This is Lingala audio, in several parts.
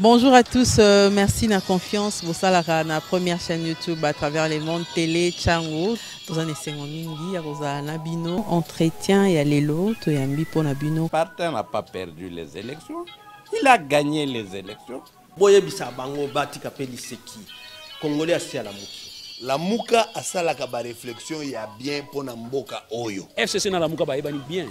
Bonjour à tous, merci na confiance. Vous salara na première chaîne YouTube à travers les mondes télé Tchango. Dans un essai mingi, à Nabino, entretien et à l'élo, to yambi pour Nabino. Partin n'a pas perdu les élections, il a gagné les élections. Boye bisa bango bati kapeli seki. Congolais asi à la muki. La muka asala kaba réflexion ya bien pour mboka oyo. FCC na la muka ba ebani bien.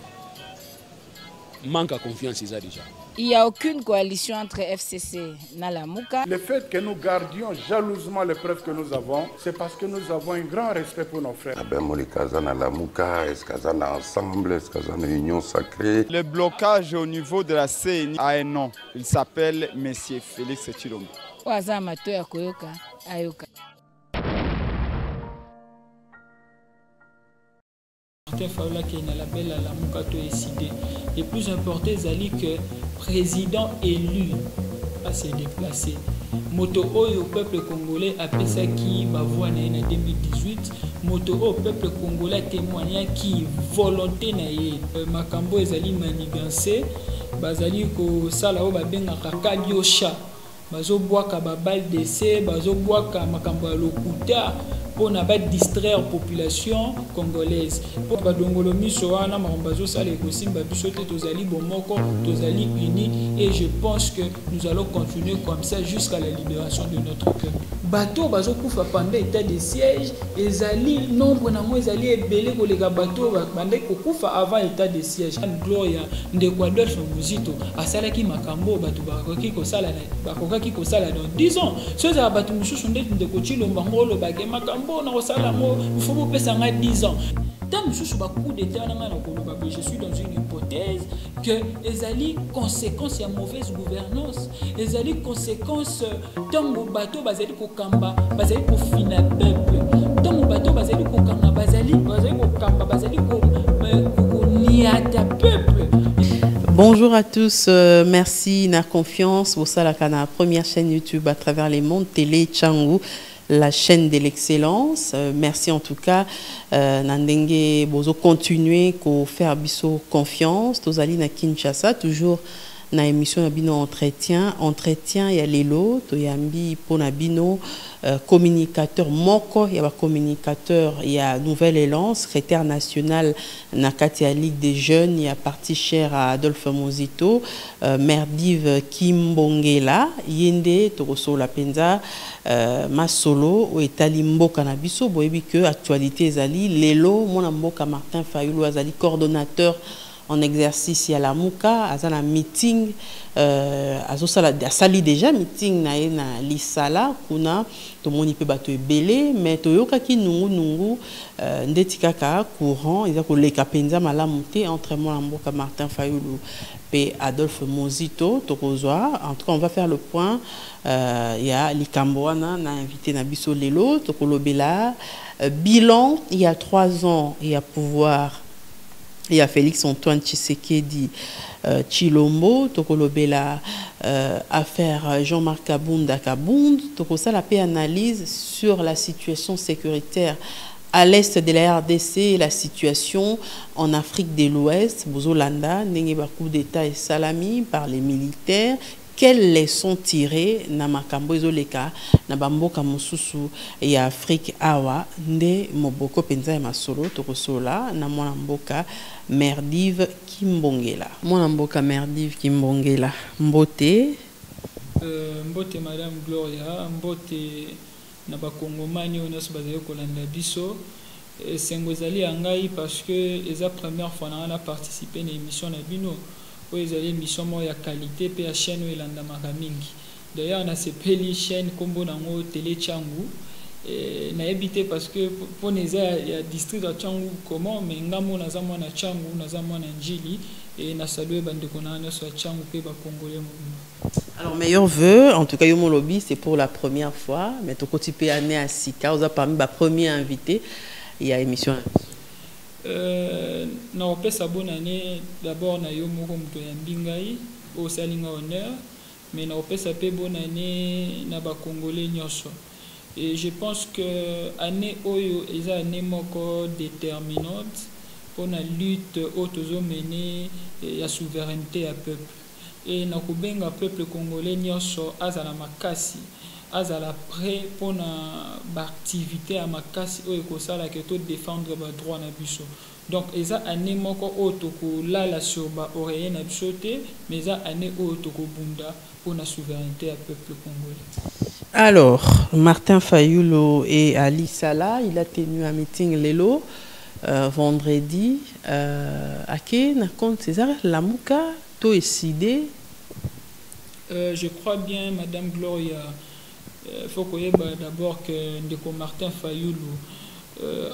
Manque à confiance déjà. Il n'y a aucune coalition entre FCC et Nalamuka. Le fait que nous gardions jalousement les preuves que nous avons, c'est parce que nous avons un grand respect pour nos frères. Est-ce qu'ils sont ensemble, est-ce qu'ils sont une union sacrée? Le blocage au niveau de la CENI a un nom. Il s'appelle M. Félix Tshilombo. Le plus important, c'est que le président élu a se déplacé. Moto au peuple congolais a fait ça qui va voir en 2018. Moto au peuple congolais témoigné qui volonté naïe. Makambo ezali manigancé. Bazali ko sala o babenga kakaliosha. Bazo boaka babal d'essai, bazo boaka makambo ya lokuta. Pour ne pas distraire la population congolaise. Pour que les gens et je pense que nous allons continuer comme ça jusqu'à la libération de notre peuple. Bateau bazo kufa pendant l'état de siège, ezali nombre na mo ezali ebele ko les bateau bande ko kufa avant l'état de siège. Gloria ndekwadol Muzito asalaki makambo bato bakoki ko sala dans 10 ans. Ce za bato mususu ndeko Tshilombo ngolo bagema makambo na kosala mo il faut me pesa 10 ans. Tant mususu ba coup d'état na koloba, je suis dans une hypothèse que ezali conséquence ya mauvaise gouvernance, ezali conséquence tango bato bazali ko kamba bazali ko fina peuple, tango bato bazali ko kamba bazali ko kamba bazali ko niata peuple. Bonjour à tous, merci na confiance. Vous salara na première chaîne YouTube à travers les mondes télé Tchango, la chaîne de l'excellence. Merci en tout cas. Nandenge bozo continuer ko faire biso confiance. Tozali na Kinshasa toujours na émission na bino entretien et à l'élo to yambi pour na bino communicateur moko ya ba communicateur ya Nouvel Élan, secrétaire national na Katia Ligue des jeunes, ya parti cher à Adolphe Muzito, Merdive Kimbongela yende to la penza masolo o etali mboka na biso boyebi que actualité ezali lelo mona mboka Martin Fayulu azali coordonnateur en exercice à la Muka, à un meeting, sali déjà meeting na lisala kuna to moni pe bato ebele mais to yoka ki nungu ndetika ka courant ils a ko leka penza malamu te entre moi mboka Martin Fayulu pe Adolphe Muzito to kozwa. En tout cas on va faire le point. Il y a likambo wana na invité na biso lelo to kolobela bilan il y a 3 ans il y a pouvoir. Il y a Félix Antoine Tshisekedi Tshilombo, Tokolobela affaire Jean-Marc Kabunda Kabound, Tokosa la paix analyse sur la situation sécuritaire à l'est de la RDC et la situation en Afrique de l'Ouest, Bozolanda, Nengi coup d'État et Salami par les militaires. Quelles leçons tirées na makambo ezoleka na bamboka mosusu ya Afrique awa nde moboko penza ya masolo tokosola na mwana mboka Merdive Kimbongela. Mwana mboka Merdive Kimbongela mbote mbote Madame Gloria, mbote na bakongomani oneso bazali kolanda biso sengo ezali ya ngai parce que eza première fois na participer na émission na bino. Ils ont une mission de qualité et la chaîne où ils ont mingi. D'ailleurs, on a ces peli chaînes comme bonango télé Tchango. Na habité parce que pour les district de Tchango comment mais ngamo na zamwa na Tchango na zamwa na Njili et na saluer bande konana sur Tchango pe ba congolais. Alors meilleur vœu en tout cas yo mon lobby c'est pour la première fois mais to kotipé année à Sika on a parmi ba premier invité il y a émission. Na opesa bonne année d'abord na yo moko muto ya mbingai au salinga honneur mais na opesa pe bonne année na ba congolais nyonso et je pense que année oyo eza année moko déterminante pour la lutte au tozo mener la souveraineté à peuple et nakubenga peuple congolais nyonso azala makasi azala prêt pour na activité à makasi o ekosala ke to défendre ba droit na biso. Donc eza année moko o toko lala sur ba oreiller na biso te, mais eza année o toko bunda pour la souveraineté à peuple congolais. Alors, Martin Fayulu et Ali Salah, il a tenu un meeting lelo vendredi à Ken contre César Lamuka to décidé. Je crois bien, Madame Gloria, il faut qu'on ait d'abord que Ndeko Martin Fayulu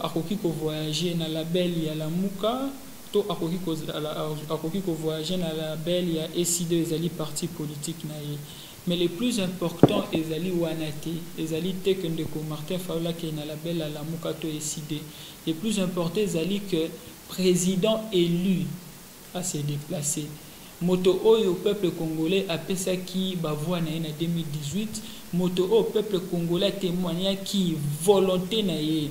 a voyager dans la belle il y a Lamuka, to a voyager dans la belle il y a décidé les alliés partis politiques naïe. Mais le plus important est les alliés wanati, les alliés que Ndeko Martin Fayulu qui est dans la belle à Lamuka to décidé. Le plus important est les alliés que président élu a se déplacé. Moto au peuple congolais a pensé qui bavoua en 2018. Moto au peuple congolais témoigna qui volonté naïe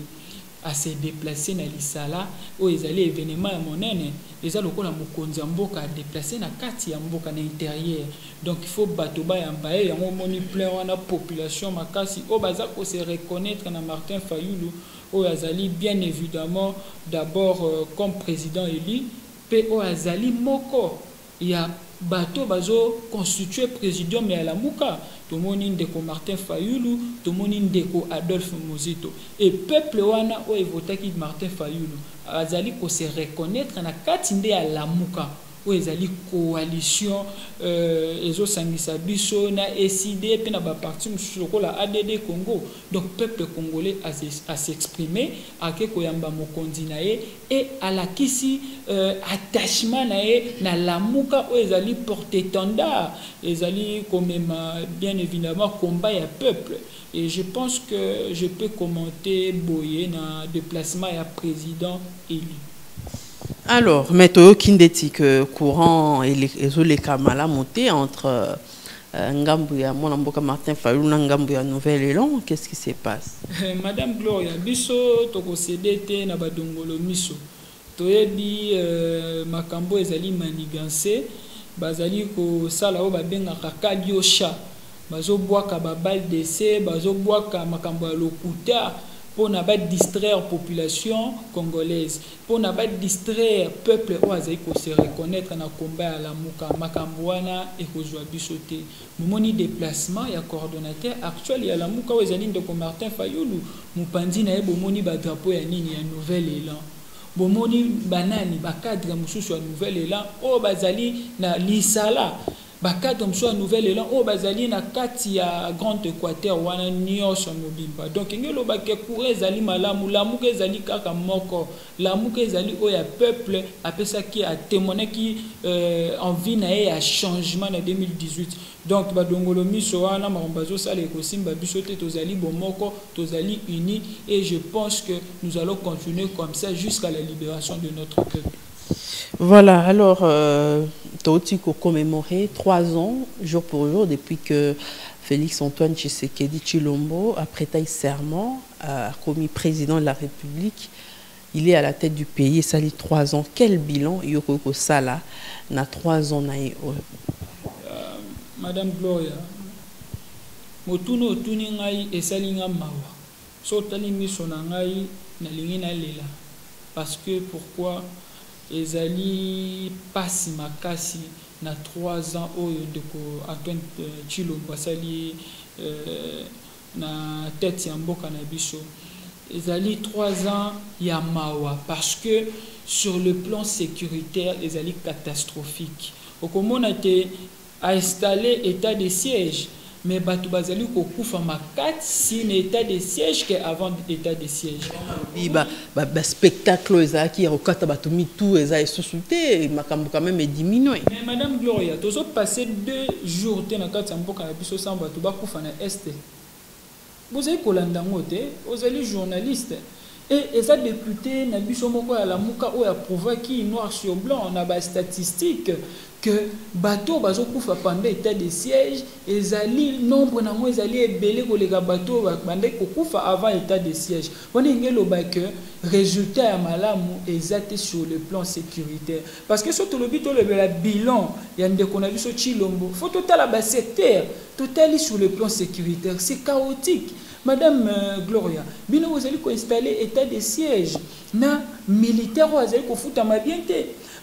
à se déplacer na lisala où ils allaient événement à monene les allo ko la mokonzi mboka déplacer na kati ya mboka na intérieur. Donc il faut batoba ya mbaye ya moni plein wana population makasi o baza ko se reconnaître na Martin Fayulu o azali bien évidemment d'abord comme président élu pe o azali moko ya bato bazo constitué président mais à la Muka tout le monde ndeko Martin Fayulu tout le monde ndeko Adolphe Mozito et peuple wana o evotaki Martin Fayulu azali ko se reconnaître na kati nde à la Muka o ezali coalition ezo sangisa biso na SID pe na ba parti msuko la ADD Congo. Donc peuple congolais a s'exprimer a ke koyamba mokonzi na ye et à la kisi attachement na ye na Lamuka o ezali porte-étendard ezali quand même bien évidemment combat ya peuple. Et je pense que je peux commenter boye na déplacement ya président élu. Alors, météo kindeti que courant et les kamala monté entre Ngambouya, mon amboka Martin Fayulu, Ngambouya Nouvelle-Élan, qu'est-ce qui se passe? Madame Gloria, biso toko cédé na badongolo miso. Toyebi makambo ezali manigancé, bazali ko sala o babenga kakadio sha. Bazo boaka babal d'essai, bazo boaka makambo ya lokuta. Pour ne pas distraire la population congolaise, pour ne pas distraire le peuple oazaï pour se reconnaître dans le combat à la Muka, Makambouana et Kozwa Bissoté. Mon déplacement, il y a coordonnateur actuel, il y a la Muka où ils de Martin Fayulu, Mupandi na ebo moni ba drapeau ya nini ya Nouvelle-Élan. Bomoni banani ba cadre mususu ya Nouvelle-Élan o bazali na lisala. Bakadre mso Nouvelle-Élan o bazali na kati ya Grand Équateur wana nyonso mobimba. Donc ngelo bake couré zali malamu Lamuka ezali kaka moko. Lamuka ezali o ya peuple apesa ki a témoigné qui envie na ya changement en 2018. Donc badongolo miso wana marombazo sala ekosimba biso te tozali bomoko tozali unis et je pense que nous allons continuer comme ça jusqu'à la libération de notre peuple. Voilà, alors, Taotiko commémoré 3 ans, jour pour jour, depuis que Félix-Antoine Tshisekedi Tshilombo a prêté serment, a commis président de la République. Il est à la tête du pays et ça dit 3 ans. Quel bilan Yoko Sala na 3 ans naïe? Madame Gloria, motuno otuni ngai esalinga mawa. So tali miso na ngai na lingi na lela. Parce que pourquoi? Ezali pasi makasi na 3 ans oyo ndeko Antoine Tshilombo asali na tête ya mboka na biso. Ezali 3 ans ya mawa parce que sur le plan sécuritaire ezali catastrophique. Okomona te a installé état de siège mais batu bazali ko kufa makati si l'état de siège que avant l'état de siège. Ba spectacle ezaki ya okata batu mitu eza esusuté makambo quand même diminué. Mais madame Gloria, tozo passer 2 jours te na kati mboka na biso sans batu ba kufa na est. Vous avez kolanda ngote, vous allez journaliste Et ça député na biso moko ya lamuka o ya prouva qui noir sur blanc on a ba statistique que bateau bazo kufa pendant état de siège ezali nombre nango ezali ebele koleka bateau bande kokufa avant état de siège. On ngelo ba que résultat ya malamu ezate sur le plan sécuritaire parce que surtout le bilan ya ndeko na biso Chilombo faut total ba secteur total sur le plan sécuritaire c'est chaotique. Madame Gloria, bino vous allez installer état de siège na militaire vous allez kofuta mabiente.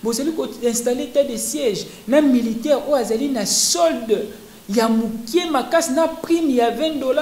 Vous allez installer état de siège na militaire ou azali na solde ya mukie makas na prime ya $20.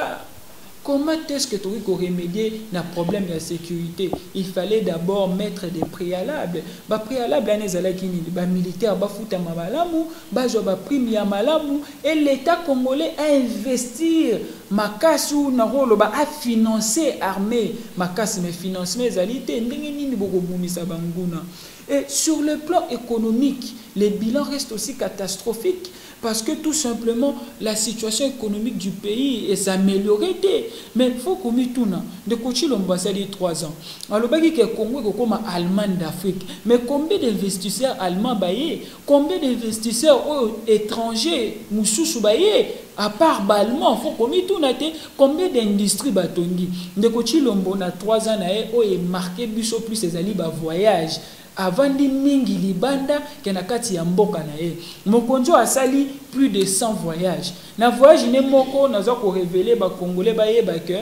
Comment est-ce que tu peux remédier na problème de sécurité? Il fallait d'abord mettre des préalables. Ba préalable anezala kini ba militaire ba futa malamu, ba jo ba prime ya malamu et l'état congolais a investir makasu na rolo ba a financer armée makas mais financement ezalité ndenge nini boko bumisa banguna. Et sur le plan économique, les bilans restent aussi catastrophiques parce que tout simplement la situation économique du pays s'améliorait. Mais il faut qu'on mette tout là. De coacher l'ambassade de 3 ans. Alors, il y a Congo comme Allemagne d'Afrique. Mais combien d'investisseurs allemands baillés? Combien d'investisseurs étrangers moussous baillés? À part Allemand, il faut qu'on mette tout là. Combien d'industries batongi? De coacher l'ambassade de 3 ans, il est marqué plus ses alliés voyage. Avant de mingi libanda kenakati ya mboka na ye mokonzo asali plus de 100 voyages na voyage ne moko naza ko révéler ba congolais ba yeba que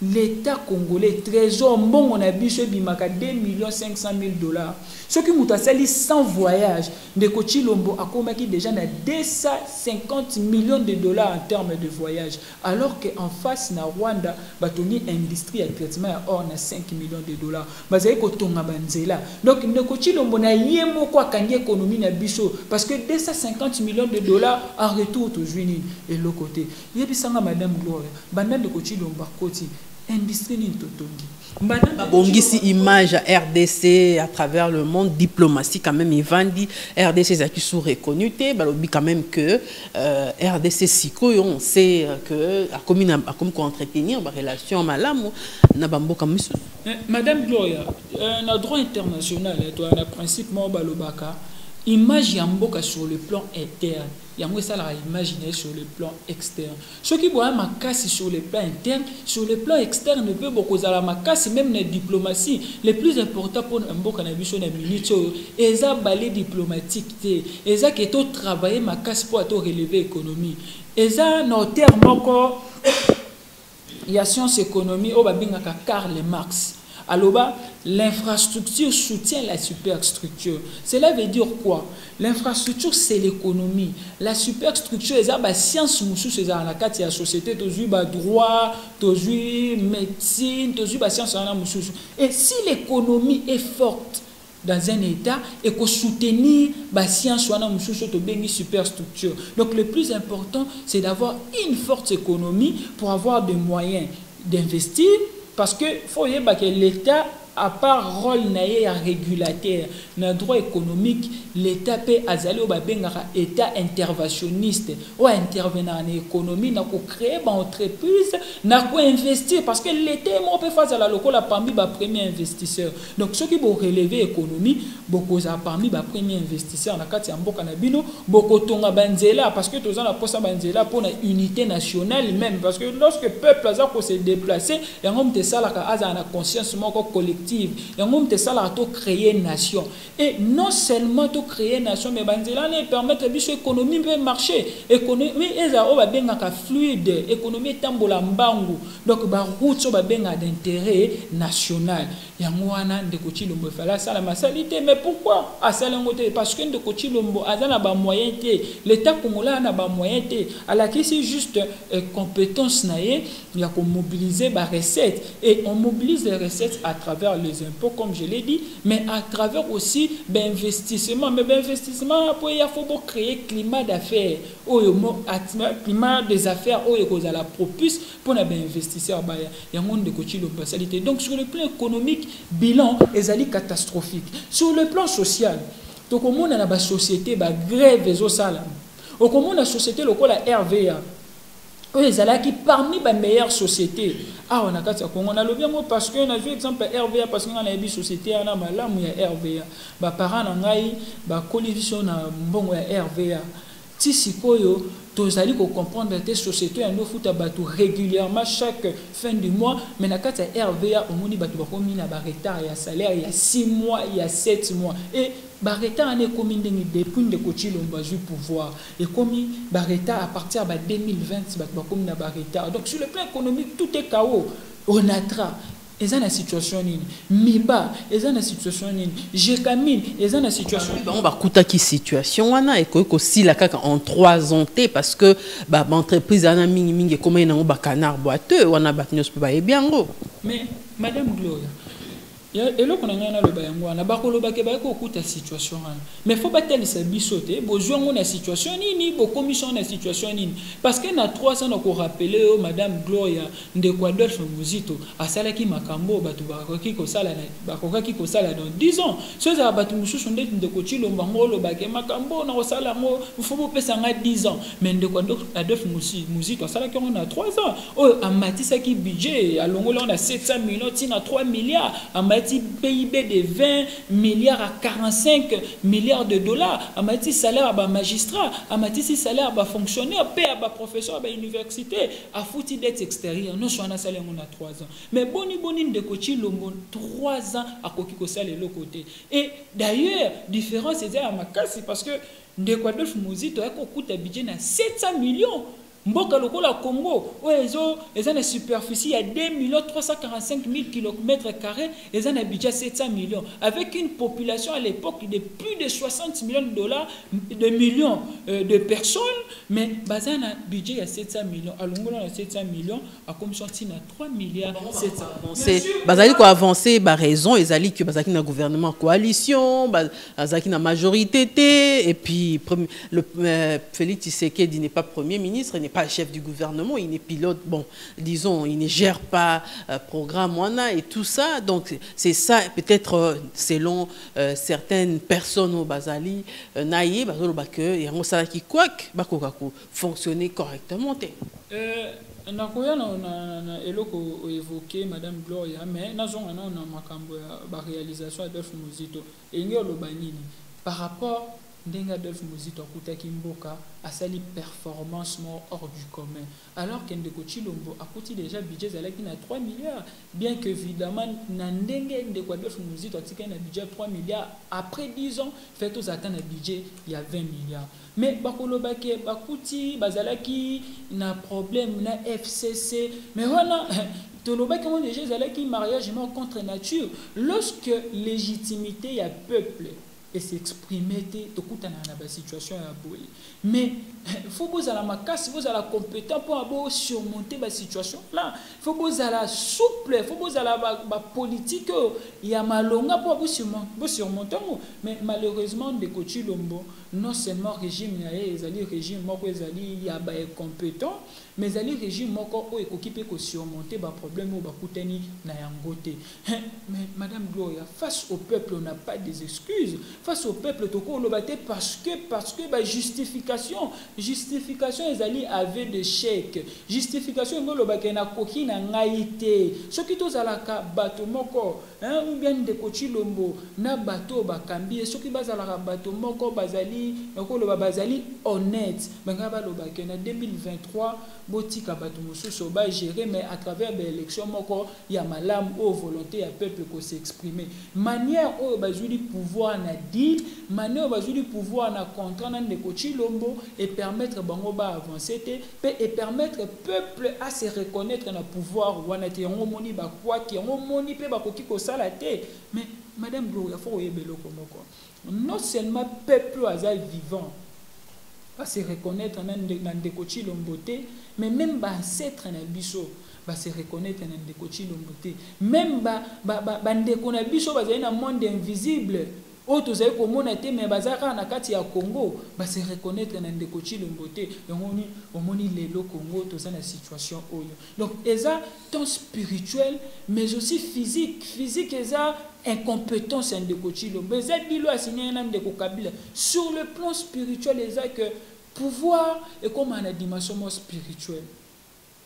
l'état congolais trésor mbongo na biso bimaka $2,500,000 ce qui muta sali 100 voyages de Chilombo akomaki déjà na $250 millions en termes de voyages alors que en face na Rwanda batoni industrie ya traitement ya or na $5 millions bazali ko tonga banzela donc de Chilombo na yemo kwa kangi économie na biso parce que $250 millions en retour to juini et l'autre côté yebisanga madame Gloria banda de Chilombo koti industrie ni totongi bongisi image à RDC à travers le monde diplomatie quand même Ivandi RDC ça qui sont reconnu balobi quand même que RDC siko on sait que comme qu'on entretenir ba relation malamu na bamboka misu madame Gloria na droit international toi na principe mo balobaka image ya mboka sur le plan interne yango ça la imaginer sur le plan externe ce qui voit ma casse sur le plan interne sur le plan externe ne peut beaucoup à la macasse même la diplomatie les plus important pour mboka na biso na minute eza balai diplomatique eza que to travailler ma casse pour to relever économie eza no terme encore ya science économie au babingaka Karl Marx. Alors, l'infrastructure soutient la superstructure. Cela veut dire quoi? L'infrastructure, c'est l'économie. La superstructure, c'est la science, c'est la société, le droit, le médecine, la science. Et si l'économie est forte dans un État, et qu'on soutenir la science, une superstructure. Donc, le plus important, c'est d'avoir une forte économie pour avoir des moyens d'investir. Parce que faut que l'État, à part rôle régulateur, dans le droit économique, l'État peut azali État interventionniste, ou intervenir en économie, pour créer une entreprise, pour investir. Parce que l'État peut faire la locale parmi les premiers investisseurs. Donc, ceux qui vont relever l'économie, beaucoup parmi les premiers investisseurs, beaucoup tonga banzela, parce que tous en posa banzela pour une unité nationale même. Parce que lorsque le peuple a se déplacer, il y a une conscience collective. Il y a un créer une nation. Et non seulement de créer une nation, mais il permet que l'économie peut marcher. L'économie est fluide. L'économie est tambolambangu. Donc, la route d'intérêt national. Il y a un de Chilombo. Mais pourquoi? Parce que de Chilombo a des moyens. L'État congolais a des moyens. Alors, c'est juste compétence. Il y a qu'on mobiliser les recettes. Et on mobilise les recettes à travers les impôts, comme je l'ai dit, mais à travers aussi l'investissement. Mais l'investissement, il faut créer un climat d'affaires, climat des affaires, où il y a la propice pour les investisseurs. Il y a un monde de coaching de. Donc, sur le plan économique, bilan est catastrophique. Sur le plan social, donc, au monde, on a la société, grève et au salam. Au monde, la société, la RVA. qui parmi les meilleures sociétés. Ah, on a qu'à dire qu'on a le bien parce que on a vu exemple RVA parce qu'on a une société on a malam il y a RVA. Bah parents n'angai bah coalition na bon RVA. Si sikoyo tozali ko comprendre que sociétés en foot batu régulièrement chaque fin du mois mais na kata RVA au moni batu bakomi na ba retard ya salaire il y a 6 mois il y a 7 mois et Barreta en est commis depuis de coaching on va jouer pouvoir et commis Barreta à partir de 2020 comme na Barreta donc sur le plan économique tout est chaos on attra ils ont une situation nini Miba ils ont une situation nini Jekamine ils ont une situation on va coûter qui situation wana et que aussi la kaka en 3 ans parce que bah entreprise ana mingi mingi comme ina ba canard boiteux wana batnyos pe ba ebiango mais madame Gloria et là, on a le bayango, on a bakolo bakeba ko kuta situation mais faut pas telle sa bisote besoin on a situation nini bo commission na situation nini parce que na 3 ans ko rappeler madame Gloria Ndekwadolf Muzito asala ki makambo batu bakoki ko sala bakoki ko sala dans 10 ans so za batu mususu ndeko chilomba ngolo bake makambo na ko sala ngo faut pesa nga 10 ans mais Ndekwadolf Muzito asala ki on a 3 ans oh amatisa ki budget alongola on a 700 millions tina 3 milliards PIB de 20 milliards à 45 milliards de dollars, à mati salaire à magistrat, à mati salaire à fonctionnaire, à professeur à université, à fouti d'être extérieur. Nous sommes en salaire on a 3 ans. Mais boni de coach lombo 3 ans à kokiko salaire l'autre côté. Et d'ailleurs, différence c'est à ma casse parce que Ndekwadolf Muzito a coûté budget à 700 millions. Mboka lokola Congo, ils ont une superficie à 2 345 000 km², ils ont un budget 700 millions, avec une population à l'époque de plus de 60 millions de dollars, de millions de personnes, mais basé un budget à 700 millions, à Longola à 700 millions, à comme sorti à 3 milliards 700. C'est basé quoi avancer, bah raison, ils allaient que basé un gouvernement coalition, basé une majorité, et puis le Félix Tshisekedi n'est pas premier ministre, il n'est pas chef du gouvernement, il est pilote, bon, disons, il ne gère pas programme WANA et tout ça. Donc, c'est ça, peut-être, selon certaines personnes au Bazali, naïe, et on sait qui quoi fonctionner correctement. On a évoqué Madame Gloria, mais nous avons une réalisation d'Adolf Muzito. Et nous avons par rapport Ndekwadolf Muzito akutaki mboka asali performance hors du commun alors que Ndeko Chilombo akuti déjà budget zalaki na 3 milliards bien que évidemment na ndenge Ndekwadolf Muzito atika na budget 3 milliards après 10 ans fait aux atteindre un budget il y a 20 milliards mais bakolobake bakuti bazalaki na problème na FCC mais voilà tolobaki on déjà zalaki mariage contre nature lorsque légitimité y a peuple et s'exprimer tout dans la situation à boy mais faut vous à la macasse vous à la compétent pour surmonter la situation là faut vous à la souple faut vous à la politique il y a malonga pour vous surmonter mais malheureusement de Kochi Lombo non seulement régime ils allaient régime moko ils allaient il y a compétent mais ali régime moko o équipé ko surmonter ba problème ou ba kuteni na yangote mais madame Gloria face au peuple on n'a pas des excuses face au peuple toko lobate parce que ba justification ils allaient avec des chèques justification ngo lobake na koki na ngaité ce qui tous alaka bato moko ou bien de Kochi Lombo na bato ba kambi ce qui bazala bato moko bazali ko loba bazali honnête banga lobake na 2023 botika bato mosusu ba gérer mais à travers l'élection moko ya malam au volonté ya peuple ko s'exprimer manière au bazuli pouvoir na dire manière bazuli pouvoir na contrat na Ndeko Chilombo et permettre bango ba avancer et permettre peuple à se reconnaître dans le pouvoir wana te ngo moni ba kwa ki ngo moni pe ba koki ko sala te mais madame Gloria faut yebelo komoko non seulement peuple azal vivant va se reconnaître dans Ndeko Chilombo te mais même ba ancêtre na biso va se reconnaître dans Ndeko Chilombo te même ba ndeko na biso ba zali na monde invisible auto zali ko mona te mais bazaka na kati ya Congo va se reconnaître dans Ndeko Chilombo te omoni lelo Congo to ça na situation oyo donc eza tant spirituel mais aussi physique eza incompétence en Ndeko Chilombo eza bilo asigné na Ndeko Kabila sur le plan spirituel eza que pouvoir et comme une dimension spirituelle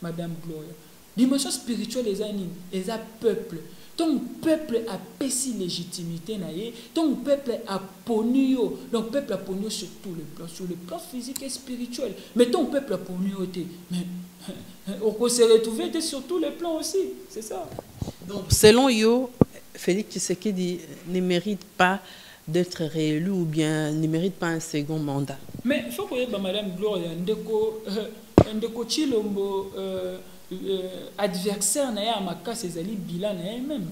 Madame Gloria. Dimension spirituelle est un peuple. Ton peuple a péci légitimité, ton peuple a pogné, donc peuple a pogné sur tous les plans, sur le plan physique et spirituel. Mais ton peuple a pogné, mais on peut se retrouver sur tous les plans aussi, c'est ça. Donc, selon Yo, Félix Tshisekedi ne mérite pas d'être réélu ou bien ne mérite pas un second mandat. Mais il faut que Madame Gloria, Ndeko Chilombo, adversaire na ya makasi ezali bilan na ye même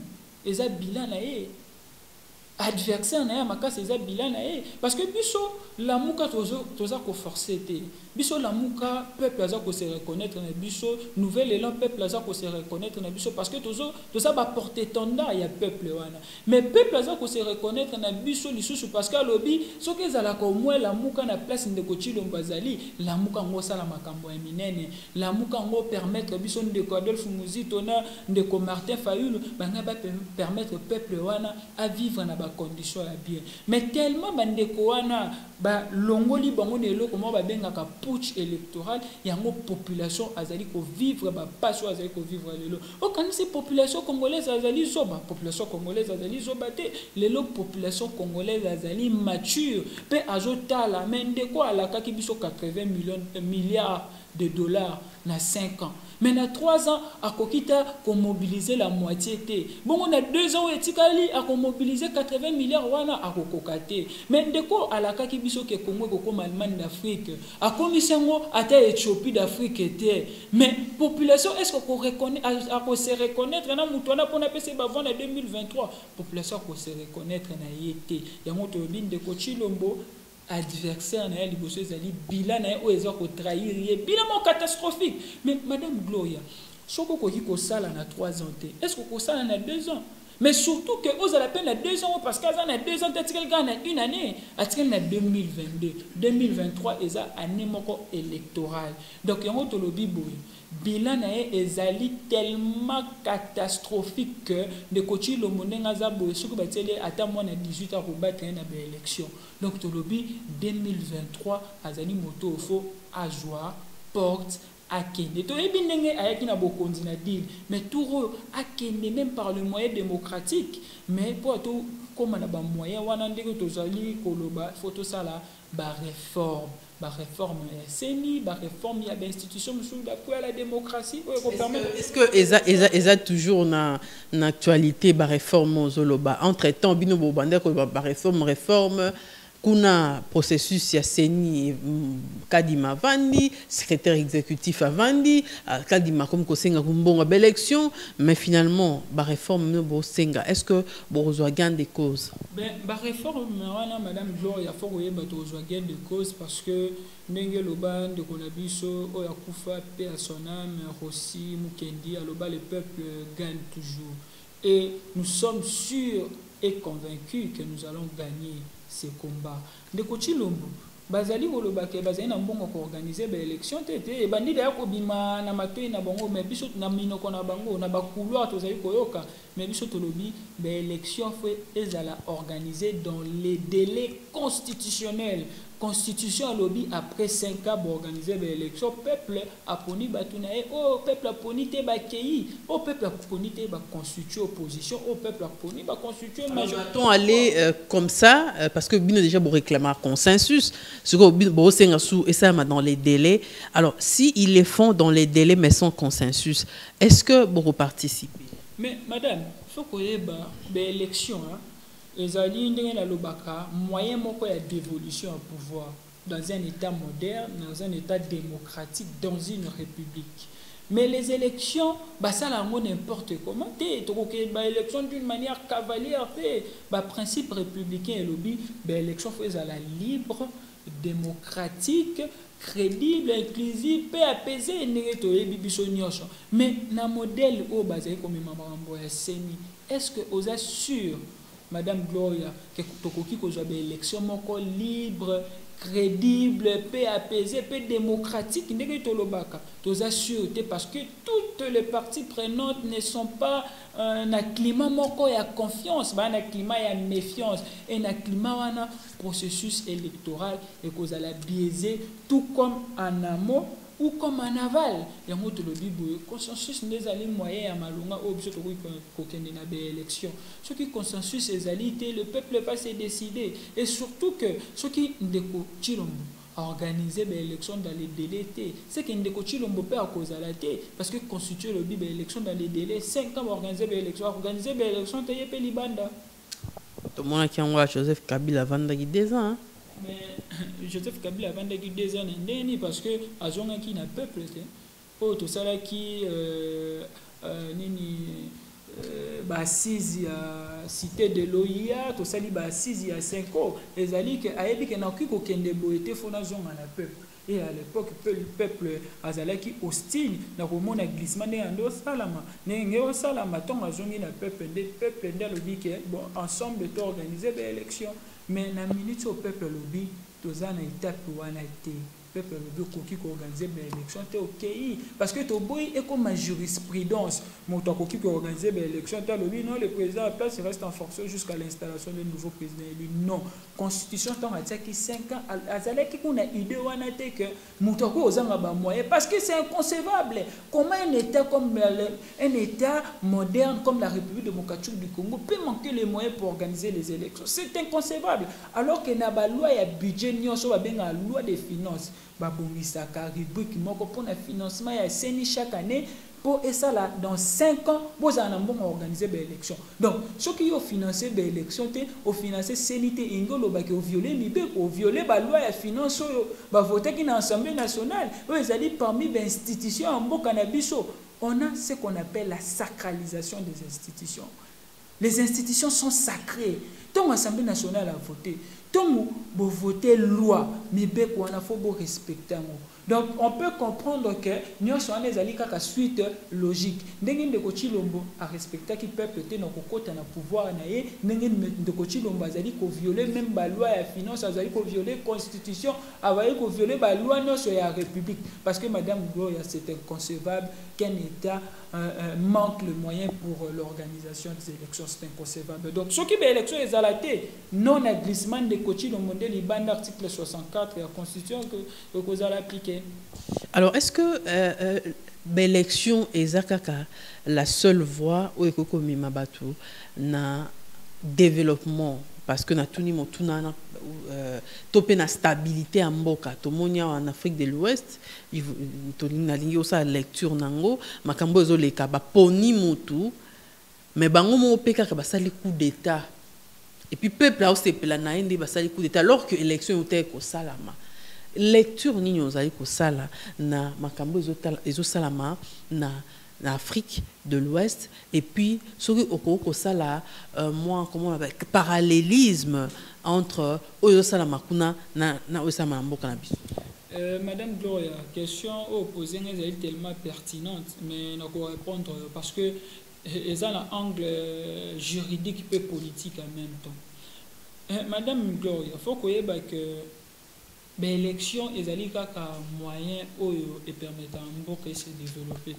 eza bilan na ye adversaire na ya makasi eza bilan na ye parce que biso la muka toza ko forcer te biso la muka peuple aza ko se reconnaître na biso nouvel élan peuple aza ko se reconnaître na biso parce que toza ba porter tendance ya peuple wana mais peuple aza ko se reconnaître na biso lisusu parce que lobi soki ezala ko moi la muka na place Ndeko Chilombo azali la muka ngo sala makambo ya minene la muka ngo permettre biso Ndeko Adolphe Muzito na Ndeko Martin Fayulu banga ba permettre peuple wana à vivre na ba condition ya bien mais tellement bandeko wana ba longoli bango nelo comment ba bengaka putsch électoral yango population azali ko vivre ba passion azali ko vivre lelo okanisi population congolaise azali zoba population congolaise azali zoba te lelo population congolaise azali mature pe azotala mais ndeko alaka ki biso 80 milliards de dollars na 5 ans. Mais dans 3 ans, à Kokita, qu'on mobiliser la moitié. Bon, on a 2 ans, et à mobiliser 80 milliards à Kokokate. Mais de quoi à la Kakibiso qui est Congo, comme Allemagne d'Afrique, à Commission, à Éthiopie d'Afrique. Mais population, est-ce qu'on reconnaît, à qu'on se reconnaître, on a moutouana pour appeler avant en 2023, population qu'on se reconnaître, na yété. Il y a mon tobin de Kochilombo. Adversaire na liboso ezali bilan na o eza ko trahir ye bilan catastrophique mais Madame Gloria soko ko ki ko sala na 3 ans est-ce que ko sala na 2 ans mais surtout que aux à la peine na 2 ans parce que ça na 2 ans peut-être quelqu'un na une année atikeli na 2022 2023 eza année moko électorale donc yango to lobi boy bilan na ezali tellement catastrophique que de coach le monenga za boy soko bateli ata moi na 18 ans ko battre na ba élection donc to lobi 2023 azali moto fo ajoa porte akende to ebi ndenge ayaki na bokonzi na deal mais tout akende même par le moyen démocratique mais pour tout comme na ba moyen wana ndenge tozali koloba photo sala ba réforme CENI, ba réforme ya ba institution mususu d'appui à la démocratie est-ce que eza toujours na actualité ba réforme zoloba entre temps bino bobanda ko ba réforme kuna processus ya CENI Kadima Vandi secrétaire exécutif Avandi Kadima comme kosenga kumbonga élection mais finalement ba réforme no bo senga est-ce que bo rezoa gain de cause ben ba réforme wana Madame Gloria faut yeba to rezoa gain de cause parce que ndenge loba de kolabiso o yakufa pe à son âme Rossi Mukendi aloba le peuple gagne toujours et nous sommes sûrs et convaincus que nous allons gagner ces combats. Ndeko Chilombo bazali kolobake bazali na mbongo ko organiser ba élection tete bandi da ko bima na matoi na bango mais biso na minoko na bango na ba couloir tozali koyoka mais biso tolobi ba élection faut ezala organiser dans les délais constitutionnels. Constitution lobby après 5 ans pour organiser l'élection peuple a poni batunae oh peuple a poni te ba kei oh peuple a poni te ba constituer opposition oh peuple a poni ba constituer majorité aller comme ça parce que bino déjà pour réclamer consensus ce que bo senga sous et ça dans les délais alors si ils les font dans les délais mais sans consensus est-ce que vous participez mais madame faut que y ait élection hein ezali ndenge na lobaka moyen moko ya dévolution au pouvoir dans un état moderne dans un état démocratique dans une république mais les élections ça la n'importe comment ba élection d'une manière cavalière ba principe républicain et lobby élection faut la libre démocratique crédible inclusive pe apaisée ndenge to yebi biso nyosho mais na modèle o bazali comme mambo ya CENI est-ce que vous êtes sûr Madame Gloria, que tokoki kozwa ba élection moko libre, crédible, paix apaisée, paix démocratique, ndenge tolobaka. Toza sûreté parce que toutes les parties prenantes ne sont pas un climat moko ya confiance, ba un climat ya méfiance et un climat wana processus électoral et kozala biaisé tout comme en amont ou comme en aval. Il y a un autre consensus des alliés moyens à Malunga ou qu'aucun des élections. Ce qui consensus des alliés, le peuple va se décider. Et surtout que ce qui déco Chilombo organiser des élections dans les délais, c'est qu'il déco Chilombo peut à cause à la tête parce que constituer le bib élection dans les délais 5 ans organiser des élections, t'es yé Libanda. Tout le monde qui a Joseph Kabila avant de 2 ans. Mais Joseph Kabila avant de 2 ans, parce que à Zonga qui n'a peuple, tout ça là qui assise à cité de l'OIA, tout ça li assise à 5 ans. Les alliés qui a dit que n'a qui qu'aucun boité fona Zonga na peuple. Et à l'époque, le peuple azalaki hostile, na komona glissement ne ando salama, ne salama ton azongi na peuple le dit que bon ensemble to organiser des élections, mais na minute au peuple lobby tozana étape wana été peuple lobby ko organiser des élections te OK parce que to boy est comme ma jurisprudence mon to ko organiser des élections te lobby non le président en place reste renforcé jusqu'à l'installation d'un nouveau président élu non constitution tant a qui 5 ans azalaki qu'on a idée wana te que mutoko ozanga ba moyen parce que c'est inconcevable comment un état comme un état moderne comme la République démocratique du Congo peut manquer les moyens pour organiser les élections. C'est inconcevable alors que na ba loi ya budget nyonso ba benga loi des finances ba bongisa ka rubrique moko pour le financement ya CENI chaque année pour et ça là dans 5 ans vous en avez organiser des élections. Donc ceux qui ont financé des élections ont financé CENI ingolo ba qui ont violé l'IBE ont violé la loi ya finance ba voter qui dans l'Assemblée nationale ils allaient parmi les institutions en mboka na biso. On a ce qu'on appelle la sacralisation des institutions. Les institutions sont sacrées. Tant l'Assemblée nationale a voté, tant vous votez loi, mais il faut respecter. Donc on peut comprendre que nous sommes des suite logique. Nous avons respecté le peuple était dans le pouvoir. Nous avons violé même la loi et la finance, nous avons violé la constitution, nous avons violé la loi de la République. Parce que Madame Gloria, c'est inconcevable qu'un État manque le moyen pour l'organisation des élections. C'est inconcevable. Donc ce qui est l'élection est à la tête, non glissement de Kochi dans le modèle Liban article 64 de la Constitution que vous allez appliquer. Alors, est-ce que l'élection est la seule voie où il y a un développement? Parce que nous avons une stabilité en Mboka. En Afrique de l'Ouest, nous avons une lecture. Nous avons une mais bango peka ka basali coup d'état et puis peuple a aussi planainde basali coup d'état alors que élection était ko salama lecture nini ozali ko sala na makambo ezo salama na Afrique de l'Ouest et puis soki okoko sala moi comment on appelle parallélisme entre oyo salama kuna na osama mboka na biso. Madame Gloria, question opposée est tellement pertinente mais on va répondre parce que ils ont un angle juridique et politique en même temps. Madame Gloria, il faut que l'élection est un moyen qui permet à se développer.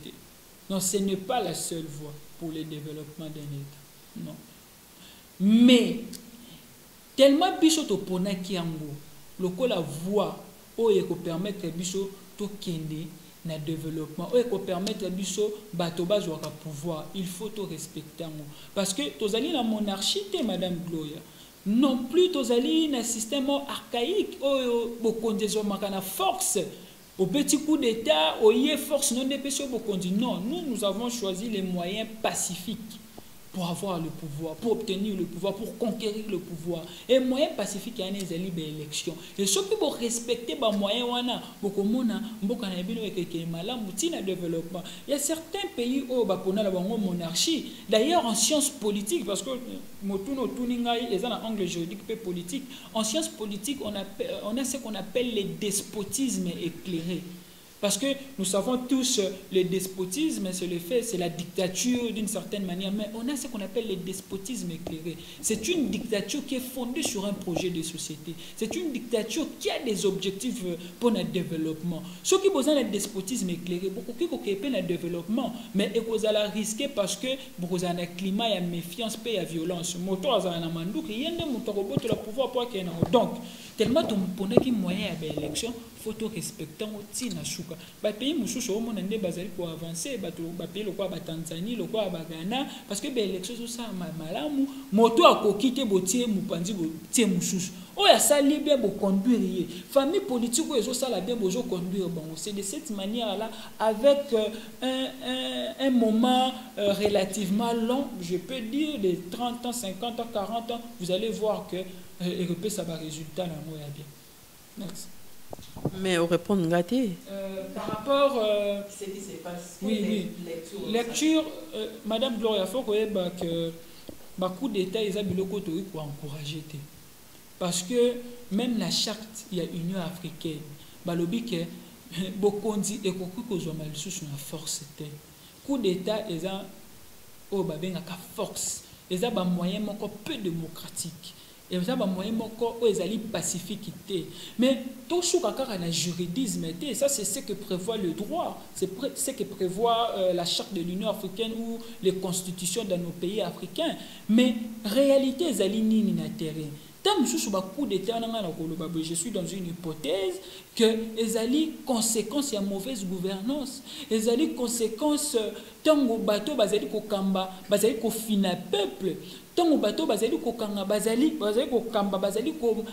Non, ce n'est pas la seule voie pour le développement d'un État. Non. Mais, tellement biso to pona kiango, la voie qui permet à biso to kende na développement et qu'on permettre biso bato bazwaka pouvoir il faut tout respecter parce que tozali la monarchie madame Gloria non plus tozali un système archaïque bokondezo makana force au petit coup d'état au force non dépêché bokondi non nous avons choisi les moyens pacifiques pour avoir le pouvoir, pour obtenir le pouvoir, pour conquérir le pouvoir. Et moyen pacifique, il y a des élections. Et ceux qui vont respecter les moyens, développement. Il y a certains pays où il y a une monarchie. D'ailleurs, en sciences politiques, parce que les anglais juridiques et politiques, en sciences politiques, on a ce qu'on appelle les despotismes éclairés. Parce que nous savons tous le despotisme, c'est la dictature d'une certaine manière, mais on a ce qu'on appelle le despotisme éclairé. C'est une dictature qui est fondée sur un projet de société. C'est une dictature qui a des objectifs pour le développement. Ceux qui ont besoin de despotisme éclairé, beaucoup qui ont le développement, mais ils ont risqué parce que vous avez un climat, il y a méfiance, il y a violence. Donc, tellement pour qu'il y ait moyen d'élection, il faut respecter aussi na shuka ba pays mususu au monde ndé bazali pour avancer ba pays lokwa ba Tanzanie lokwa ba Ghana parce que ba élection ça malamu moto akokite botie mupanzi botie mususu o ya sali bien bo conduire famille politique o ezo sala bien bozo conduire bon c'est de cette manière là avec un moment relativement long, je peux dire de 30 ans, 50 ans, 40 ans, vous allez voir que RP ça va résultat là moi bien. Merci. Mais on répond gâté. Par rapport ce qui se passe. Oui. Lecture madame Gloria faut que beaucoup d'état ils ont biloko to pour encourager parce que même la charte il y a Union africaine balobi que bokondi ekoki kozwa malisusu na force te. Coup d'état eza o babengaka force eza ba moyen moko peu démocratique eza ba moyen moko o ezali pacifique te mais tout shuka kaka na juridisme te ça c'est ce que prévoit le droit c'est ce que prévoit la charte de l'Union africaine ou les constitutions dans nos pays africains mais réalité ezali nini na terrain. Je suis dans une hypothèse que les ali conséquences y a mauvaise gouvernance les ali conséquences tango bateau bazali ko kamba bazali ko fina peuple tango bateau bazali ko kanga bazali ko kamba bazali ko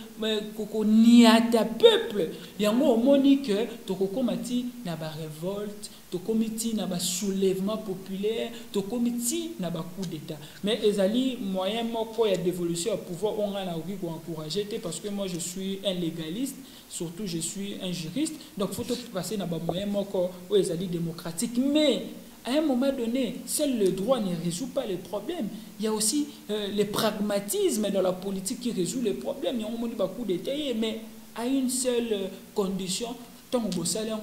niata peuple yango omoni que tokokomati na ba révolte tokomiti na ba soulèvement populaire tokomiti na ba coup d'état mais ezali moyen moko ya dévolution à pouvoir on a encourager parce que moi je suis un légaliste surtout je suis un juriste donc faut passer na ba moyen moko ou ezali démocratique mais à un moment donné, seul le droit ne résout pas les problèmes. Il y a aussi le pragmatisme dans la politique qui résout les problèmes. Il y a beaucoup de détails, mais à une seule condition, tant que vous allez le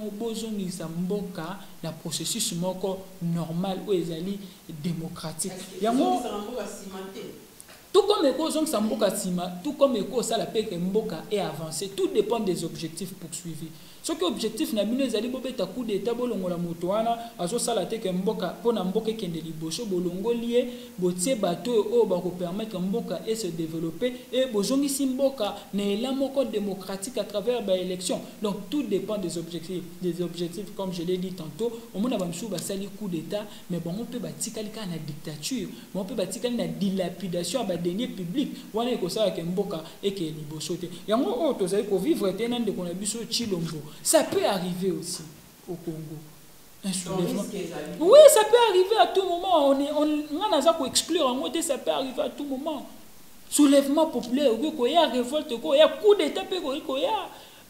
processus normal ou démocratique. Tout comme tout comme est avancé, tout dépend des objectifs poursuivis. Ce qui est objectif, c'est que coup d'état bolongola motoana azo sala te ke mboka pona mboka kende liboso bolongo lié botie bateau o ba ko permettre mboka et se développer et bozongisi mboka na elamoko démocratique à travers ba élection. Donc tout dépend des objectifs comme je l'ai dit tantôt. Au monde ba msou ba sali coup d'état mais bon on peut batikali ka na dictature, mais on peut batikali na dilapidation ba deniers publics. Wana ko sala ke mboka et ke liboso te. Yango o tozali ko vivre tena de kona biso Chilombo. Ça peut arriver aussi au Congo. Un soulèvement. Oui, ça peut arriver à tout moment. On a ça exclure en mode ça peut arriver à tout moment. Soulèvement populaire, il y a révolte, il y a coup d'état,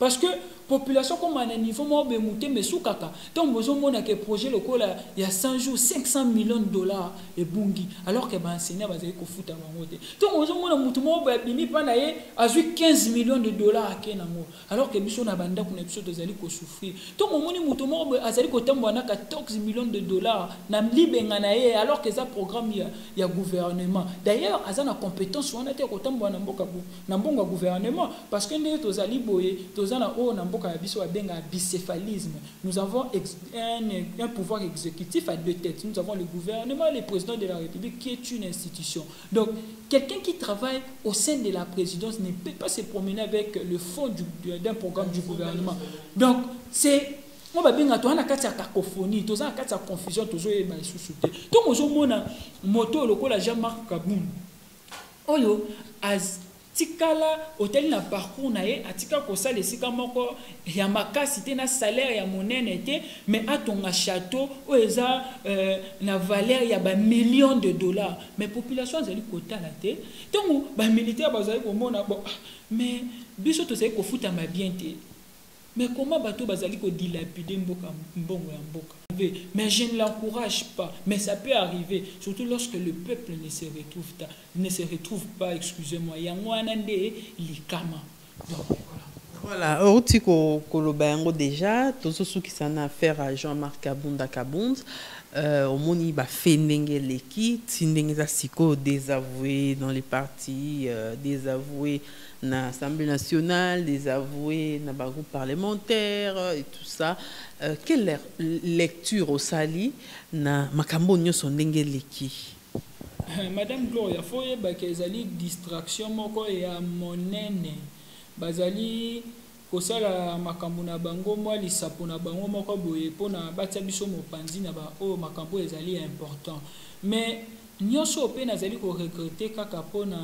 parce que population comme à un niveau moins bémouté mais sous kaka donc besoin mon que projet local il y a 100 jours 500 millions de dollars et bungi alors que enseignant va ko futa bangote donc besoin mon mutu mo ba bimi pa na ye azui 15 millions de dollars ke nango alors que biso na banda kuna biso tozali ko souffrir donc moni mutu mo azali ko tambo na 14 millions de dollars na libenga na ye alors que ça programme ya gouvernement d'ailleurs azana compétence on a été ko tambo na mboka na mbongo gouvernement parce que ndé tozali boye tozana o na bicéphalisme. Nous avons un pouvoir exécutif à deux têtes. Nous avons le gouvernement et le président de la République qui est une institution. Donc, quelqu'un qui travaille au sein de la présidence ne peut pas se promener avec le fond d'un programme du gouvernement. Donc, c'est... On va bien attendre à cacophonie, tous en cas de confusion, toujours et sous-souté. Donc, aujourd'hui, moto lokola Jean-Marc Kaboun. Oyo, as tikala hôtel na parcours na ye atika ko sala esika moko ya makasi te na salaire ya monene te mais atonga château o eza na valeur ya ba millions de dollars mais population azali kotala te donc ba militaire bazali komona bon mais biso to sai ko futa ma bien te mais comment bato bazali ko dilapider mboka mbongo ya mboka mais je ne l'encourage pas mais ça peut arriver surtout lorsque le peuple ne se retrouve pas excusez-moi yango anande likama donc voilà outi ko koloba yango déjà tozo suki sana affaire à Jean-Marc Kabound au moni ba fendenge leki tindenge za siko désavoué dans les partis désavoué na Assemblée nationale, désavoué na ba groupe parlementaire et tout ça. Quelle lecture au sali na makambo nyoso ndenge leki? Madame Gloria, foye ba kezali distraction moko ya monene. Bazali kosala makambo na bango mwa lisapo na bango moko boye mpona batia biso mopanzi na oyo makambo ezali important. Mais nyonso mpe nazali koregrete kaka mpona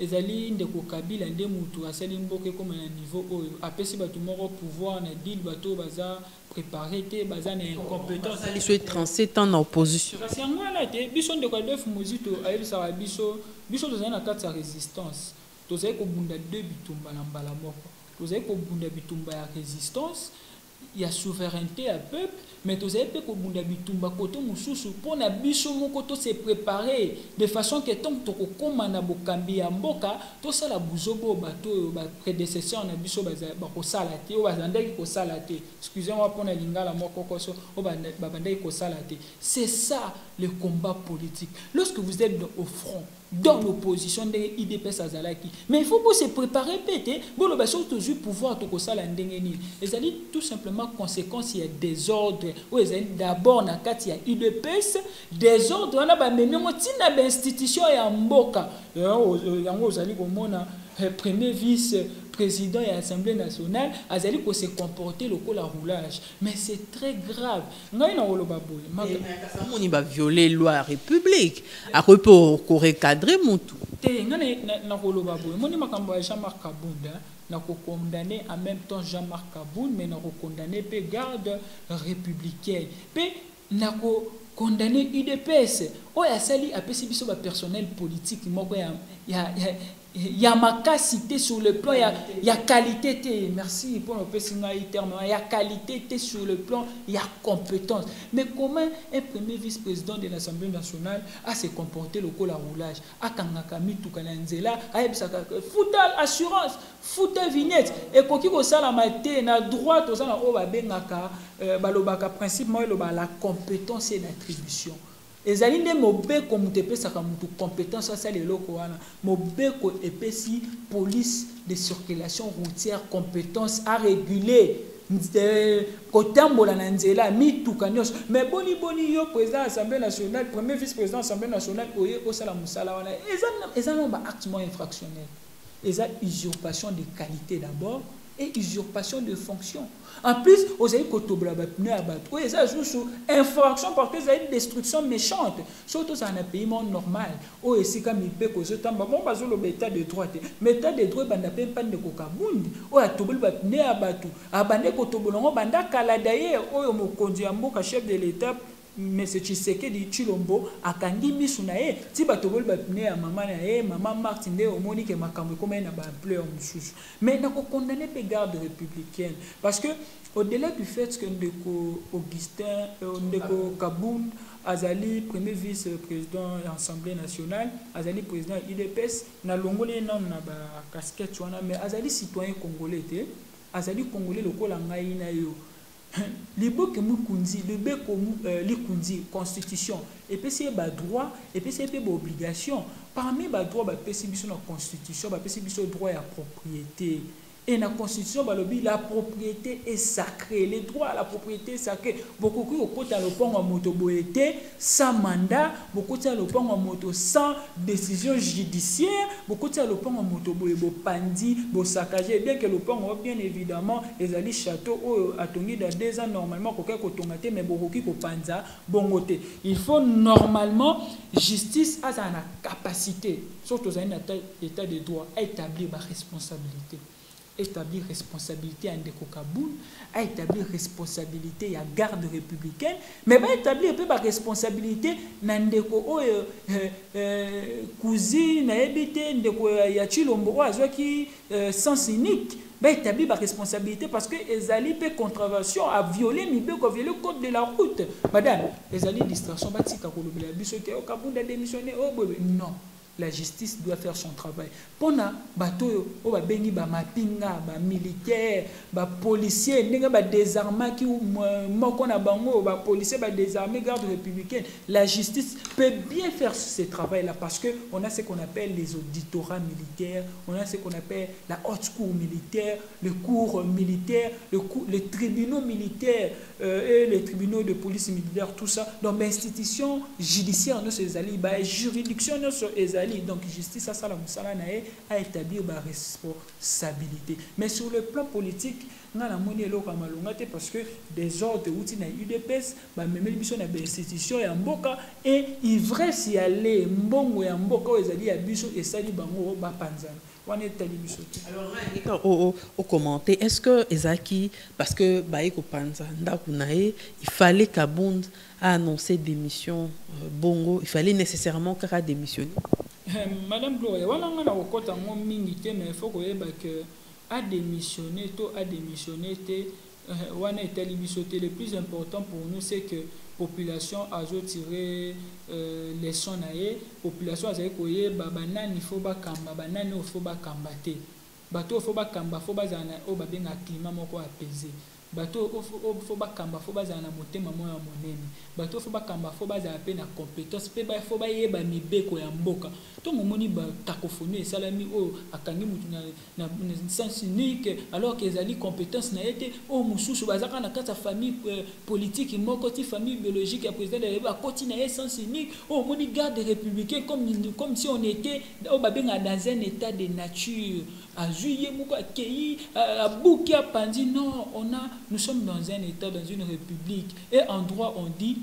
ezali ndeko Kabila nde mutu asali mboka ekoma na niveau oyo apesi bato moko pouvoir na dil bato baza préparé te baza na incompétence ali soit 37 ans en opposition kasi yango wana te biso ndeko Adolphe Muzito ayebisaka biso tozali na kati ya résistance tozali kobunda 2 bitumba na mbala moko tozali kobunda bitumba ya résistance ya souveraineté à peuple mais tozali pe kobunda bitumba koto mususu mpona biso moko to se préparer de façon que tant tokokoma na bokambi ya mboka tosala buzobo bato oyo prédécesseur na biso bakosala te oyo bazandaki kosala te excusez-moi mpona lingala moko koso oyo babandaki kosala te. C'est ça le combat politique. Lorsque vous êtes au front dans l'opposition de IDPS Azalaki. Mais il faut se préparer pété. Bon, le bateau toujours pouvoir tout ça la ndengeni. Et ça dit tout simplement conséquence il y a désordre. Oui, d'abord na kati ya IDPS désordre on a ba menemo tina ba institution ya mboka. Yango ozali komona premier vice-président de l'Assemblée nationale azali ko se comporter le col à roulage. Mais c'est très grave. Ngai na wolo baboy. On va violer loi république. Après pour recadrer mon tout. Te ngai na wolo baboy. Moni makambo ya Jean-Marc Kabunda na ko condamner en même temps Jean-Marc Kabunda mais na ko condamner pe garde républicaine. Pe na ko condamner UDPS. O ya sali apesi biso ba personnel politique moko il y a ma qualité sur le plan, il y a qualité, merci pour le terme, il y a qualité sur le plan, il y a compétence. Mais comment un premier vice-président de l'Assemblée nationale a se comporté le col à roulage, a kangakami tout kananzela, a foutal assurance, foutal vignette, et pour qui vous ça la maté, na droit, tout ça na oba bengaka, balobaka principe, moi la compétence et l'attribution. Ezali nde mobeko mutepesaka mutu compétence ça les loko wana mobeko epesi police de circulation routière compétence à réguler kotambola na nzela mituka nyonso mais boni yo président Assemblée nationale premier vice-président Assemblée nationale oye osala musala wana eza non ba acte moins infractionnel eza usurpation de qualité d'abord et usurpation de fonction. En plus, vous avez infraction parce que vous avez une destruction méchante. Surtout dans un pays normal. Où est-ce que vous avez l'état de droit? Mais l'état de droit, vous n'avez pas de cocabundi. Où est-ce que vous avez chef de l'État? Mais c'est Tshisekedi Tshilombo akangi misu na ye ti bato bol bapne ya mama na ye mama Martinde omoni ke makambo comme na ba pleur mususu mais na ko condamner pe garde républicaine parce que au-delà du fait que ndeko Augustin ndeko Kabunda azali premier vice-président de l'Assemblée nationale azali président IDPS na longoli non na ba casquette wana mais azali citoyen congolais te azali congolais lokola ngai na yo liboke mukunzi libeko likundi constitution et puis c'est ba droit et puis c'est ba obligation parmi ba droit ba pesi biso na constitution ba pesi biso droit à propriété et la constitution balobi la propriété est sacrée les droits à la propriété est sacré beaucoup qui au côté le pont en moto boété sans mandat beaucoup qui le pont en moto sans décision judiciaire beaucoup qui le pont en moto boé bo pandi bo saccagé bien que le pont bien évidemment les ali château au atongi dans 2 ans normalement ko tongate mais beaucoup qui ko panza bongote il faut normalement justice a sa capacité surtout dans un état de droit à établir ma responsabilité établir responsabilité à Ndeko Kabunda, à établir responsabilité à garde républicaine, mais pas établir peu de responsabilité à Ndeko cousine, na ebité Ndeko ya Tshilombo qui sens unique, mais établir ma responsabilité parce que ezali pe contravention à violer le code de la route. Madame, ezali distraction batika kolobela biso ke Kabunda démissionner non. La justice doit faire son travail. Pona bato o ba bengi ba mapinga ba militaire ba policier ndenge ba désarmement qui moko na bango ba policier ba désarmer garde républicaine. La justice peut bien faire ce travail là parce que on a ce qu'on appelle les auditorat militaires, on a ce qu'on appelle la haute cour militaire, le cours militaire, les tribunaux militaires et les tribunaux de police militaire tout ça. Donc l'institution judiciaire no ces ali ba juridiction no ces ezali donc justice asala musala na ye a établir ba responsabilité mais sur le plan politique nga na moni eloko malonga te parce que des ordres outil na UDPS ba memeli biso na institution ya mboka et ivresse ya le mbongo ya mboka ezali ya biso esali bango ba panzana. Alors, au commenter, est-ce que Ezaki, parce que Baïko Panza, il fallait qu'Abond a annoncé démission Bongo, il fallait nécessairement qu'il a démissionné? Madame Gloria, mais il faut que a démissionné, le plus important pour nous, c'est que la population a tiré les sons naïe, population a dit que banani il faut pas kamba, banani il faut pas kambater, bateau il faut pas kamba, faut pas zana au babé na climat moko apaisé. Bateau faut pas kamba, faut pas zana motema moya monene. Bateau faut pas kamba, faut pas zana pe na compétence, pe ba faut pas yeba mibeko ya mboka. To momoni ba cacophonie salami o akangi mutu na sens unique alors que ezali compétence na été o mususu bazaka na kata famille politique moko ti famille biologique ya président de ba koti na sens unique o moni garde républicain comme si on était au babenga dans un état de nature à juillet moko accueilli à bouki à pandi non nous sommes dans un état dans une république et en droit on dit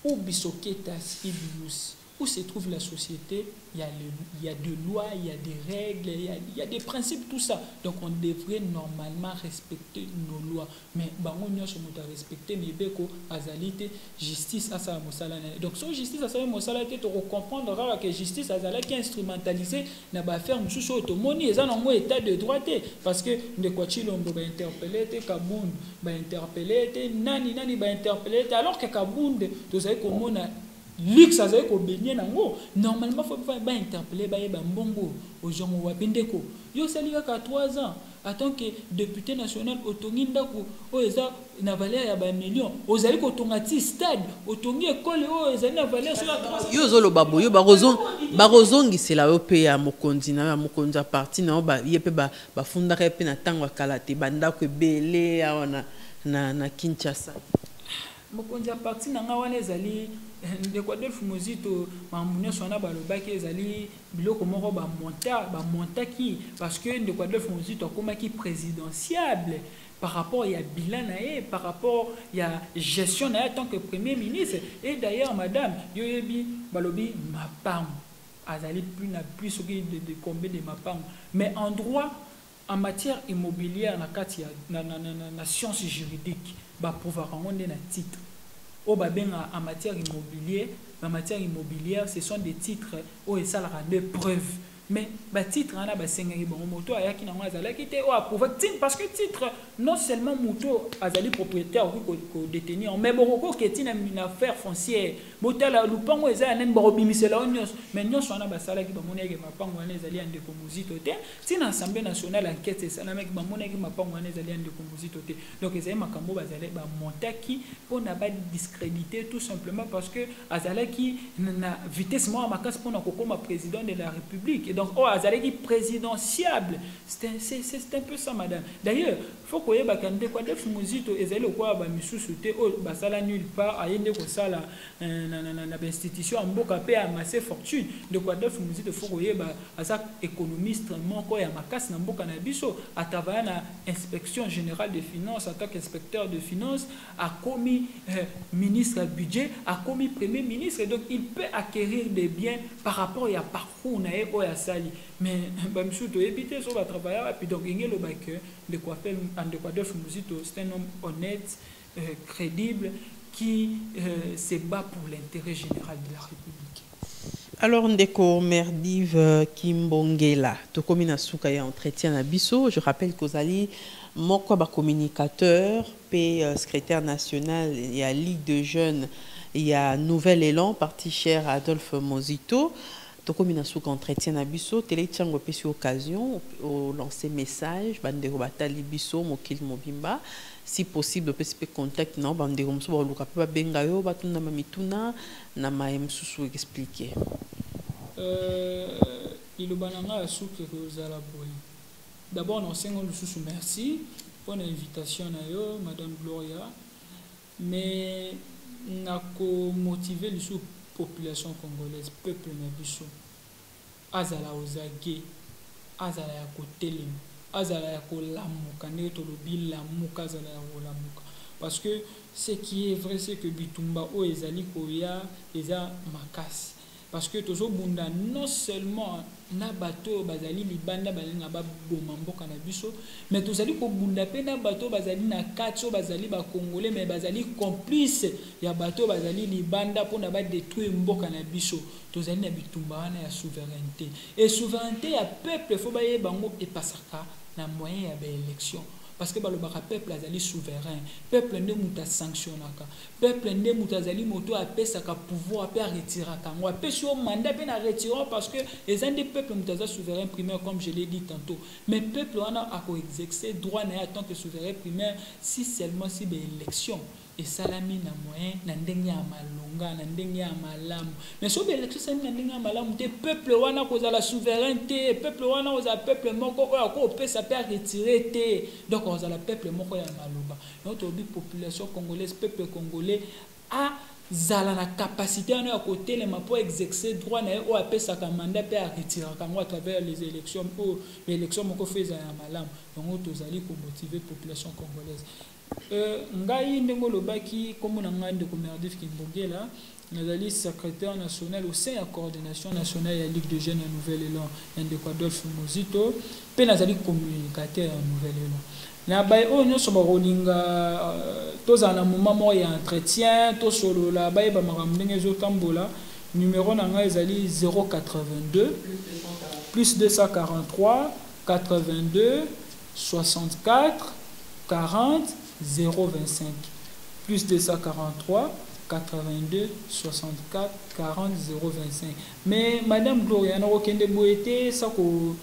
où bisoketas ibus où se trouve la société, il y a des lois, il y a des règles, il y a des principes, tout ça. Donc on devrait normalement respecter nos lois. Mais on doit respecter mais beko azalité justice à ça mosala. Donc sur justice à ça mosala tu comprendre que justice azala qui instrumentalisé na ba faire mususu automoni eza na mo état de droit parce que de quoi chilombo ba interpeller te kabund ba interpeller te nani ba interpeller alors que kabund to say komona luxe azali ko benye nango normalement faut pas interpeller ba mbongo aux gens wa bindeko yo sali ka 3 ans en tant que député national otongi ndako o eza na valeur ya ba million ozali ko tongati stade otongi école o eza na valeur sur 3 yo zolo babo yo barozongi c'est la OP ya mokonzi na mokonzi parti na ba yepe ba funda pe na tango kalate bandako ebele na Kinshasa mokonzi parti na nga wana ezali ndeko Adolphe Muzito mamunya sona balobaki ezali biloko moko ba montaki parce que ndeko Adolphe Muzito akomaki présidentiable par rapport à bilan par rapport à gestion en tant que premier ministre et d'ailleurs madame yoyebi balobi mapam azali plus de combien de mapam mais en droit en matière immobilière na science juridique ba pouvoir on na titre au babenga en matière immobilière ce sont des titres où ça la de preuves mais ba titre na ba senga bon moto ayaki na ngazala kité o approuver parce que titre non seulement moto azali propriétaire ko détenir mais beaucoup que tina une affaire foncière botala lupango eza nen ba bimisela onyos mais nyos wana ba sala ki ba moneki mapango wana ezali ande ko muzito te tina assemblée nationale enquête ça na meki ba moneki mapango wana ezali ande ko muzito te donc ezali makambo bazali ba montaki pour na ba discréditer tout simplement parce que azalaki na vitesse mo makasi pour na kokoma président de la République. Donc, azalaki présidentiable. C'est un peu ça, madame. D'ailleurs, il faut que vous ayez quoi def muzito ezali quoi ba misusu te o basala nulle part ayende ko sala na institution mboka pe amasser fortune de quoi def muzito faut que ba asa économiste moko ya makasi na mboka na biso atavaya na inspection générale des finances en tant qu'inspecteur de finances a commis ministre du budget a commis premier ministre et donc il peut acquérir des biens par rapport à parcours na e o ya sali mais ba misuto éviter so ba travailler et puis donc ngelo ba que de quoi faire de quoi def muzito c'est un homme honnête crédible qui se bat pour l'intérêt général de la République. Alors ndeko Merdive Kimbongela tokomi na suka ya entretien na biso je rappelle qu'ozali moko ba communicateur pe secrétaire national et à Ligue de jeunes il y a Nouvel Élan parti cher Adolphe Muzito tokomi na suka entretien na biso télé tiango pe sur occasion au lancer message bandeko batali biso mokili mobimba si possible peut se contact non bandeko mso ba luka pe ba benga yo batunda mamituna na maem susu expliquer ilobananga asuke ko zala boy d'abord non sengo lususu merci pour l'invitation na yo madame Gloria mais na ko motiver lusu population congolaise peuple na biso azala ozage azala ya kotelema azala ya kolamuka ndenge tolobi lamuka azala ya kolamuka parce que ce qui est vrai c'est que bitumba o ezali koya eza makasi parce que tozo bunda non seulement na bato bazali libanda balinga ba boma mboka na biso mais tozali ko bunda pe na bato bazali na katso bazali ba congolais mais bazali complice ya bato bazali libanda pona ba détruire mboka na biso tozali na bitumba wana ya souveraineté et souveraineté ya peuple faut ba ye bango e pasaka na moyen ya ba élection parce que le peuple azali souverain peuple ne muta sanctionnaka peuple ne muta azali moto apesaka pouvoir pe retiraka ngo apesi o mandat pe na retirer parce que les des peuples muta souverain primaire comme je l'ai dit tantôt mais peuple wana a ko exercer droit na en tant que souverain primaire si seulement si be élection et salami na moyen na ndenge ya malonga na ndenge ya malamu mais so be élection salami na ndenge ya malamu te peuple wana kozala souveraineté peuple wana kozala peuple moko oyo ko pesa pe retirer te donc kozala peuple moko ya maloba notre population congolaise peuple congolais a zala na capacité wana ya kotelema pour exercer droit na o apesaka mandat pe a retirer kango à travers les élections pour l'élection moko feza ya malamu donc tozali ko motiver population congolaise ngai ndenge lobaki comme na ngande ko Merdif Kimbongela nazali secrétaire national au sein de la coordination nationale ya Ligue de jeunes à Nouvel-Élan ndeko Adolphe Mozito pe nazali communicateur à Nouvel-Élan na bay o nyoso ba rolinga toza na moment mo ya entretien to solo la bay ba makambo ndenge zo tambola numéro na ngai ezali 082 plus 243 82 64 40 025 plus 243 82 64 40 025 mais madame Gloria na okende boete ça ko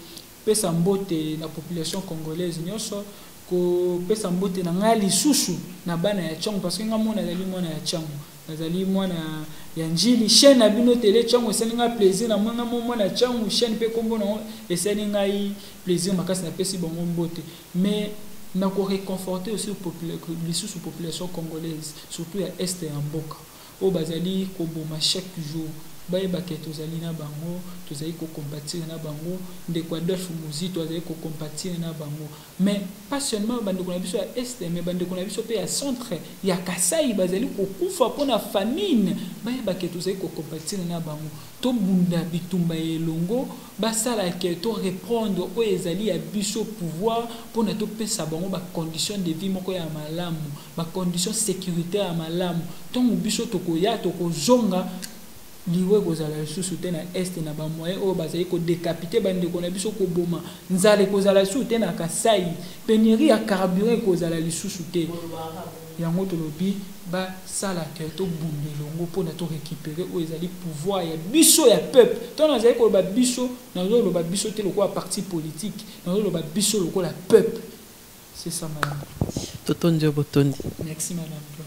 pesa mbote na population congolaise nyoso ko pesa mbote na ngali susu na bana ya changu parce que ngamona nazali mwana ya changu nazali mwana ya njili chaîne na bino télé changu eselinga plaisir na mwana mwana changu chaîne pe kombo na eselinga plaisir makasi na pesi bongo mbote mais na ko réconforter aussi les population congolaise surtout à est et en Mboka au bazali ko boma chaque jour baye baketo zali na bango tozali ko compatir na bango ndeko Adolphe Mozito tozali ko compatir na bango mais pas seulement bandeko na biso ya est mais bandeko na biso pe ya centre ya Kasai bazali ko kufa pona famine baye baketo tozali ko compatir na bango to bunda bitumba elongo basala ke to reprendre o ezali ya biso pouvoir pona to pesa bango ba condition de vie moko ya malamu ba condition sécuritaire ya malamu tongo biso to ko ya to ko zonga liwe kozala lisusu te na est na ba moyen o bazali ko décapiter bandeko na biso ko boma nzale kozala lisusu te na Kasai pénurie ya carburant kozala lisusu te yango tolobi ba sala ke to bundelongo pona to récupérer o ezali pouvoir ya biso ya peuple to na zali ko ba biso na zo lo ba biso te loko parti politique na zo lo ba biso loko la peuple c'est ça madame Totondi Botondi. Merci madame.